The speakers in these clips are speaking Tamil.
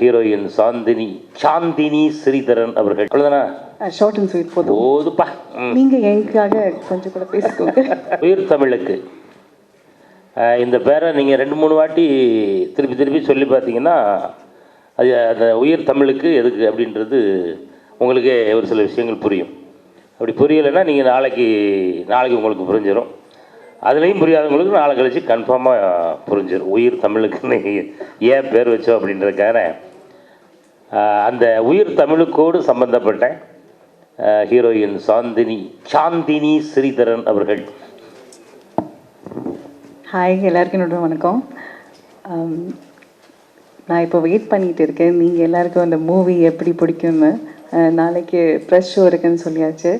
ஹீரோயின் சாந்தினி ஸ்ரீதரன் அவர்கள். அவ்வளோதானா? ஷார்ட் அண்ட் ஸ்வீட் போதுப்பா. நீங்கள் எனக்காக கொஞ்சம் கூட பேசிக்கோங்க. உயிர் தமிழுக்கு இந்த பேரை நீங்கள் 2-3 வாட்டி திருப்பி சொல்லி பார்த்தீங்கன்னா அது அந்த உயிர் தமிழுக்கு எதுக்கு அப்படின்றது உங்களுக்கே ஒரு சில விஷயங்கள் புரியும். அப்படி புரியலைன்னா நீங்கள் நாளைக்கு உங்களுக்கு புரிஞ்சிடும். அதுலேயும் புரியாதவங்களுக்கு நாளை கழிச்சு கன்ஃபார்மாக புரிஞ்சிடும். உயிர் தமிழுக்குன்னு ஏன் பேர் வச்சோம் அப்படின்றதுக்கான அந்த உயிர் தமிழுக்கோடு சம்பந்தப்பட்ட ஹீரோயின் சாந்தினி ஸ்ரீதரன் அவர்கள். ஹாய், எல்லாருக்கும் என்னோட வணக்கம். நான் இப்போ வெயிட் பண்ணிகிட்டு இருக்கேன் நீங்கள் எல்லாருக்கும் அந்த மூவி எப்படி பிடிக்கும்னு. நாளைக்கு ப்ரெஸ் ஷோ இருக்குன்னு சொல்லியாச்சு.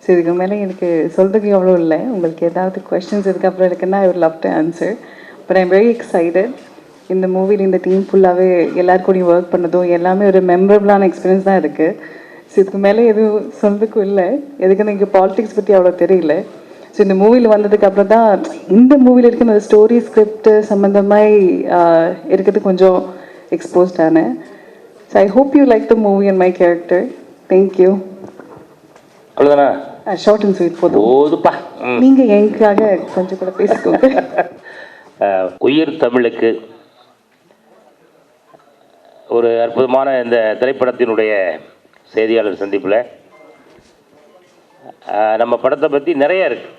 ஸோ இதுக்கு மேலே எனக்கு சொல்கிறதுக்கு எவ்வளோ இல்லை. உங்களுக்கு ஏதாவது கொஸ்டின்ஸ் இதுக்கப்புறம் இருக்குன்னா I would love to answer. But I'm very excited. இந்த மூவியில் இந்த டீம் ஃபுல்லாகவே எல்லாருக்கூடையும் ஒர்க் பண்ணதும் எல்லாமே ஒரு மெமரபிளான எக்ஸ்பீரியன்ஸ் தான் இருக்குது. ஸோ இதுக்கு மேலே எதுவும் சொல்றதுக்கும் இல்லை. எதுக்குன்னு எனக்கு பாலிடிக்ஸ் பற்றி அவ்வளோ தெரியல. ஸோ இந்த மூவியில் வந்ததுக்கு அப்புறம் தான் இந்த மூவியில் இருக்கிற அந்த ஸ்டோரி ஸ்கிரிப்ட் சம்மந்தமாக இருக்கிறது கொஞ்சம் எக்ஸ்போஸ்ட் ஆனேன். So I hope you like the movie and my character. Thank you. அவ்வளோதானா? ஷார்ட் அண்ட் ஸ்வீட் போதுப்பா. நீங்கள் எனக்காக கொஞ்சம் கூட பேசிக்கோங்க. உயிர் தமிழுக்கு ஒரு அற்புதமான இந்த திரைப்படத்தினுடைய செய்தியாளர் சந்திப்பில் நம்ம படத்தை பற்றி நிறைய இருக்குது.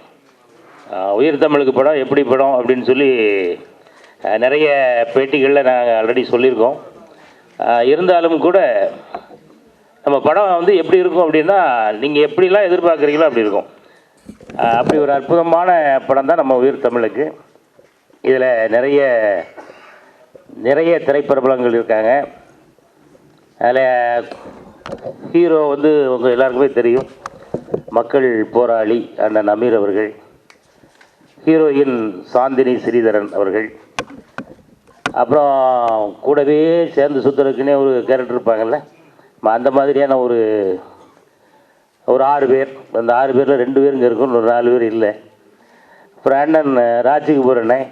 உயிர் தமிழுக்கு படம் எப்படி படம் அப்படின்னு சொல்லி நிறைய பேட்டிகளில் நாங்கள் ஆல்ரெடி சொல்லியிருக்கோம். இருந்தாலும் கூட நம்ம படம் வந்து எப்படி இருக்கும் அப்படின்னா நீங்கள் எப்படிலாம் எதிர்பார்க்குறீங்களோ அப்படி இருக்கும். அப்படி ஒரு அற்புதமான படம் தான் நம்ம உயிர் தமிழுக்கு. இதில் நிறைய திரைப்பிரபலங்கள் இருக்காங்க. அதில் ஹீரோ வந்து உங்கள் எல்லாருக்குமே தெரியும், மக்கள் போராளி அண்ணன் அமீர் அவர்கள். ஹீரோயின் சாந்தினி ஸ்ரீதரன் அவர்கள். அப்புறம் கூடவே சேர்ந்து சுற்றுறதுக்குன்னே ஒரு கேரக்டர் இருப்பாங்கள்ல, அந்த மாதிரியான ஒரு 6 பேர். அந்த 6 பேரில் 2 பேர் இங்கே இருக்கும், ஒரு 4 பேர் இல்லை. அப்புறம் அண்ணன் ராஜ்குமார் அண்ணன்,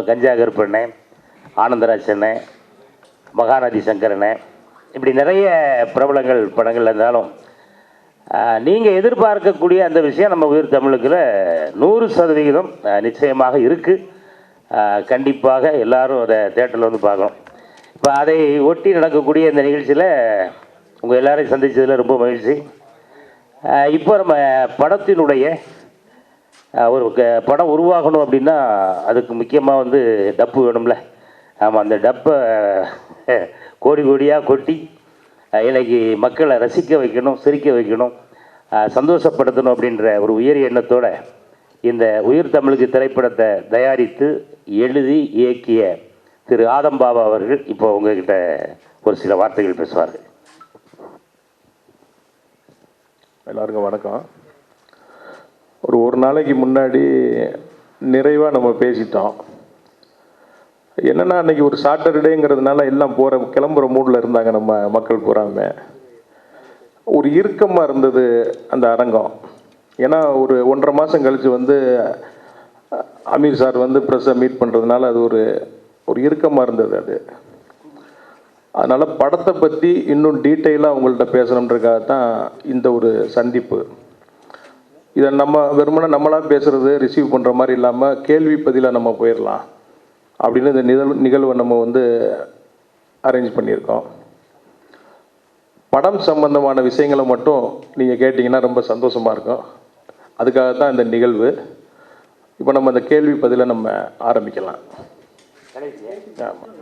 கஞ்சா கருப்பண்ணன், ஆனந்தராஜ் அண்ணன், மகாநதி சங்கர் அண்ணன், இப்படி நிறைய பிரபலங்கள் படங்கள் இருந்தாலும் நீங்கள் எதிர்பார்க்கக்கூடிய அந்த விஷயம் நம்ம உயிர் தமிழுக்குள்ள 100% நிச்சயமாக இருக்குது. கண்டிப்பாக எல்லோரும் அதை தேட்டரில் வந்து பார்க்கணும். இப்போ அதை ஒட்டி நடக்கக்கூடிய இந்த நிகழ்ச்சியில் உங்கள் எல்லோரையும் சந்தித்ததில் ரொம்ப மகிழ்ச்சி. இப்போ நம்ம படத்தினுடைய ஒரு படம் உருவாகணும் அப்படின்னா அதுக்கு முக்கியமாக வந்து டப்பு வேணும்ல. ஆமாம், அந்த டப்பை கோடியாக கொட்டி இன்னைக்கு மக்களை ரசிக்க வைக்கணும், சிரிக்க வைக்கணும், சந்தோஷப்படுத்தணும் அப்படின்ற ஒரு உயரிய எண்ணத்தோடு இந்த உயிர் தமிழுக்கு திரைப்படத்தை தயாரித்து எழுதி இயக்கிய திரு ஆதம்பாபா அவர்கள் இப்போ உங்ககிட்ட ஒரு சில வார்த்தைகள் பேசுவார்கள். எல்லாருக்கும் வணக்கம். ஒரு நாளைக்கு முன்னாடி நிறைவாக நம்ம பேசிட்டோம். என்னென்னா அன்றைக்கி ஒரு சாட்டர்டேங்கிறதுனால எல்லாம் கிளம்புற மூடில் இருந்தாங்க நம்ம மக்கள் பூராமே. ஒரு இறுக்கமாக இருந்தது அந்த அரங்கம். ஏன்னா ஒரு 1.5 மாதம் கழித்து வந்து அமீர் சார் வந்து ப்ரெஸ்ஸை மீட் பண்ணுறதுனால அது ஒரு இறுக்கமாக இருந்தது அது. அதனால் படத்தை பற்றி இன்னும் டீட்டெயிலாக உங்கள்கிட்ட பேசணுன்றதுக்காக தான் இந்த ஒரு சந்திப்பு. இதை நம்ம வெறுமனே நம்மளாக பேசுகிறது ரிசீவ் பண்ணுற மாதிரி இல்லாமல் கேள்வி பதிலாக நம்ம போயிடலாம் அப்படின்னு இந்த நிகழ்வை நம்ம வந்து அரேஞ்ச் பண்ணியிருக்கோம். படம் சம்பந்தமான விஷயங்களை மட்டும் நீங்கள் கேட்டிங்கன்னா ரொம்ப சந்தோஷமாக இருக்கும். அதுக்காக தான் இந்த நிகழ்வு. இப்போ நம்ம அந்த கேள்வி பதிலை நம்ம ஆரம்பிக்கலாம். ஆமாம்.